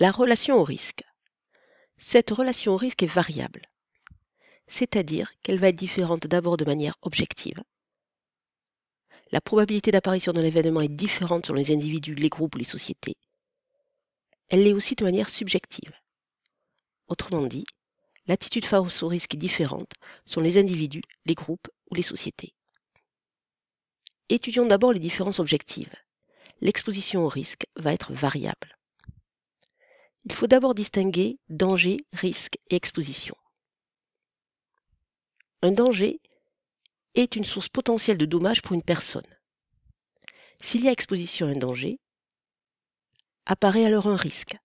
La relation au risque. Cette relation au risque est variable, c'est-à-dire qu'elle va être différente d'abord de manière objective. La probabilité d'apparition d'un événement est différente selon les individus, les groupes ou les sociétés. Elle l'est aussi de manière subjective. Autrement dit, l'attitude face au risque est différente selon les individus, les groupes ou les sociétés. Étudions d'abord les différences objectives. L'exposition au risque va être variable. Il faut d'abord distinguer danger, risque et exposition. Un danger est une source potentielle de dommages pour une personne. S'il y a exposition à un danger, apparaît alors un risque,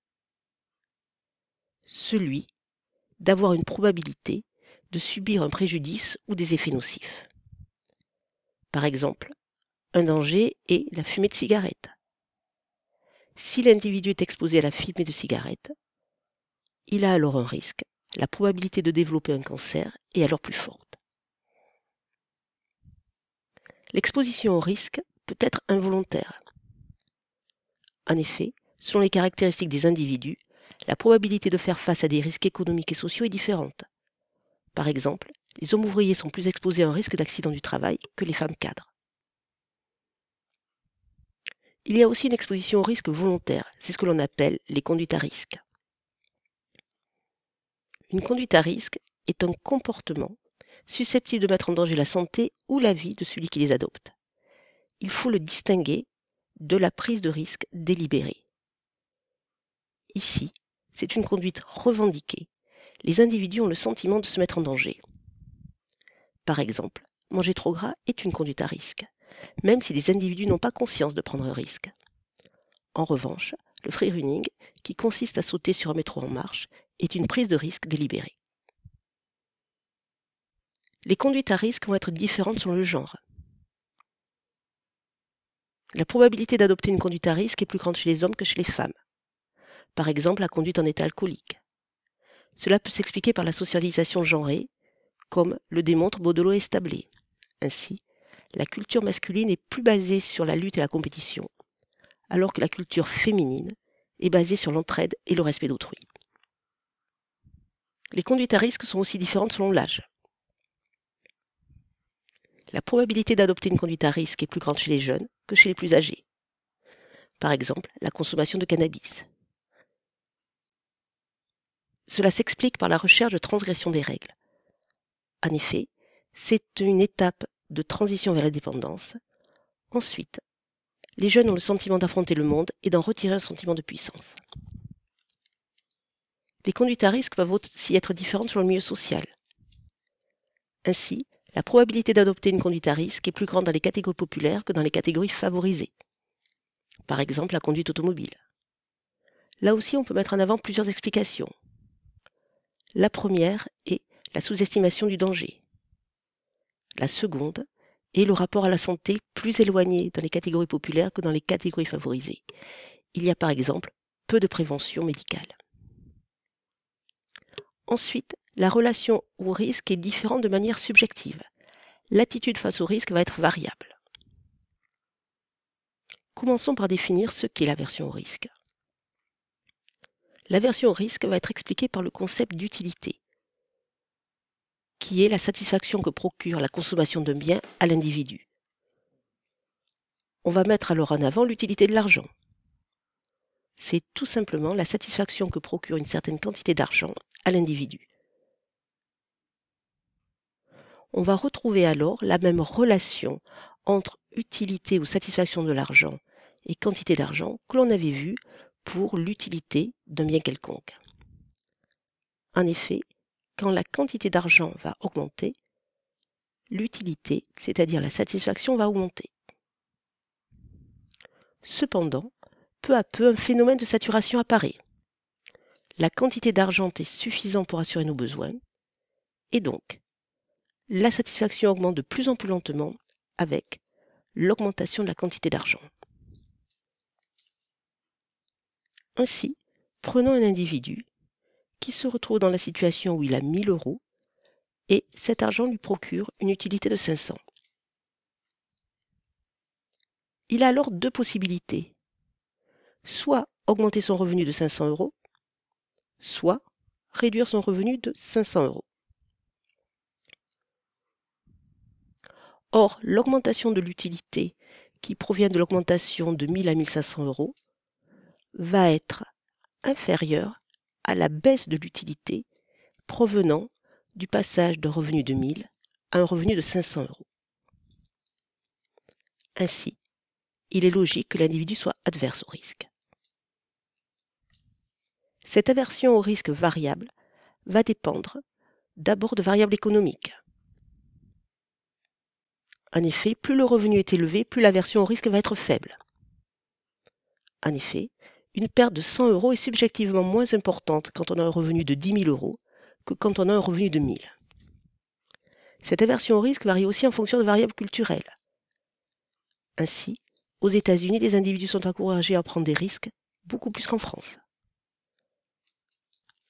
celui d'avoir une probabilité de subir un préjudice ou des effets nocifs. Par exemple, un danger est la fumée de cigarette. Si l'individu est exposé à la fumée de cigarette, il a alors un risque. La probabilité de développer un cancer est alors plus forte. L'exposition au risque peut être involontaire. En effet, selon les caractéristiques des individus, la probabilité de faire face à des risques économiques et sociaux est différente. Par exemple, les hommes ouvriers sont plus exposés à un risque d'accident du travail que les femmes cadres. Il y a aussi une exposition au risque volontaire, c'est ce que l'on appelle les conduites à risque. Une conduite à risque est un comportement susceptible de mettre en danger la santé ou la vie de celui qui les adopte. Il faut le distinguer de la prise de risque délibérée. Ici, c'est une conduite revendiquée. Les individus ont le sentiment de se mettre en danger. Par exemple, manger trop gras est une conduite à risque, même si les individus n'ont pas conscience de prendre un risque. En revanche, le freerunning, qui consiste à sauter sur un métro en marche, est une prise de risque délibérée. Les conduites à risque vont être différentes selon le genre. La probabilité d'adopter une conduite à risque est plus grande chez les hommes que chez les femmes. Par exemple, la conduite en état alcoolique. Cela peut s'expliquer par la socialisation genrée, comme le démontre Baudelot et Stablé. Ainsi, la culture masculine est plus basée sur la lutte et la compétition, alors que la culture féminine est basée sur l'entraide et le respect d'autrui. Les conduites à risque sont aussi différentes selon l'âge. La probabilité d'adopter une conduite à risque est plus grande chez les jeunes que chez les plus âgés. Par exemple, la consommation de cannabis. Cela s'explique par la recherche de transgression des règles. En effet, c'est une étape de transition vers la dépendance. Ensuite, les jeunes ont le sentiment d'affronter le monde et d'en retirer un sentiment de puissance. Les conduites à risque peuvent aussi être différentes selon le milieu social. Ainsi, la probabilité d'adopter une conduite à risque est plus grande dans les catégories populaires que dans les catégories favorisées. Par exemple, la conduite automobile. Là aussi, on peut mettre en avant plusieurs explications. La première est la sous-estimation du danger. La seconde est le rapport à la santé plus éloigné dans les catégories populaires que dans les catégories favorisées. Il y a par exemple peu de prévention médicale. Ensuite, la relation au risque est différente de manière subjective. L'attitude face au risque va être variable. Commençons par définir ce qu'est l'aversion au risque. L'aversion au risque va être expliquée par le concept d'utilité, qui est la satisfaction que procure la consommation d'un bien à l'individu. On va mettre alors en avant l'utilité de l'argent. C'est tout simplement la satisfaction que procure une certaine quantité d'argent à l'individu. On va retrouver alors la même relation entre utilité ou satisfaction de l'argent et quantité d'argent que l'on avait vu pour l'utilité d'un bien quelconque. En effet, quand la quantité d'argent va augmenter, l'utilité, c'est-à-dire la satisfaction, va augmenter. Cependant, peu à peu, un phénomène de saturation apparaît. La quantité d'argent est suffisante pour assurer nos besoins, et donc, la satisfaction augmente de plus en plus lentement avec l'augmentation de la quantité d'argent. Ainsi, prenons un individu qui se retrouve dans la situation où il a 1000 € et cet argent lui procure une utilité de 500. Il a alors deux possibilités. Soit augmenter son revenu de 500 €, soit réduire son revenu de 500 euros. Or, l'augmentation de l'utilité qui provient de l'augmentation de 1000 à 1500 euros va être inférieure à la baisse de l'utilité provenant du passage d'un revenu de 1000 à un revenu de 500 euros. Ainsi, il est logique que l'individu soit adverse au risque. Cette aversion au risque variable va dépendre d'abord de variables économiques. En effet, plus le revenu est élevé, plus l'aversion au risque va être faible. En effet, une perte de 100 euros est subjectivement moins importante quand on a un revenu de 10 000 euros que quand on a un revenu de 1000. Cette aversion au risque varie aussi en fonction de variables culturelles. Ainsi, aux États-Unis, les individus sont encouragés à prendre des risques beaucoup plus qu'en France.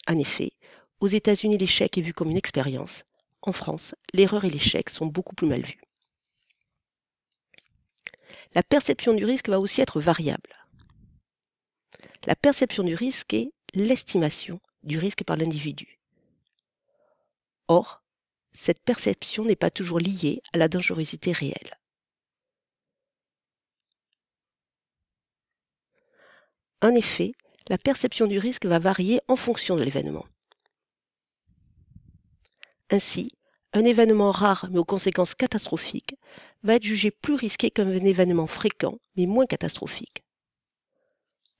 En effet, aux États-Unis, l'échec est vu comme une expérience. En France, l'erreur et l'échec sont beaucoup plus mal vus. La perception du risque va aussi être variable. La perception du risque est l'estimation du risque par l'individu. Or, cette perception n'est pas toujours liée à la dangerosité réelle. En effet, la perception du risque va varier en fonction de l'événement. Ainsi, un événement rare mais aux conséquences catastrophiques va être jugé plus risqué qu'un événement fréquent mais moins catastrophique.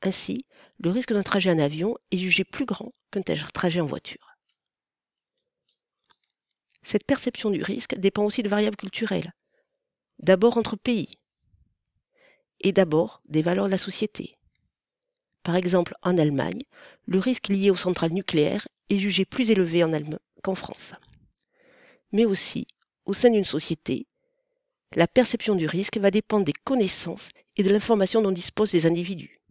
Ainsi, le risque d'un trajet en avion est jugé plus grand qu'un trajet en voiture. Cette perception du risque dépend aussi de variables culturelles, d'abord entre pays, et d'abord des valeurs de la société. Par exemple, en Allemagne, le risque lié aux centrales nucléaires est jugé plus élevé en Allemagne qu'en France. Mais aussi, au sein d'une société, la perception du risque va dépendre des connaissances et de l'information dont disposent les individus.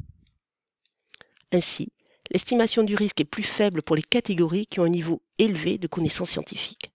Ainsi, l'estimation du risque est plus faible pour les catégories qui ont un niveau élevé de connaissances scientifiques.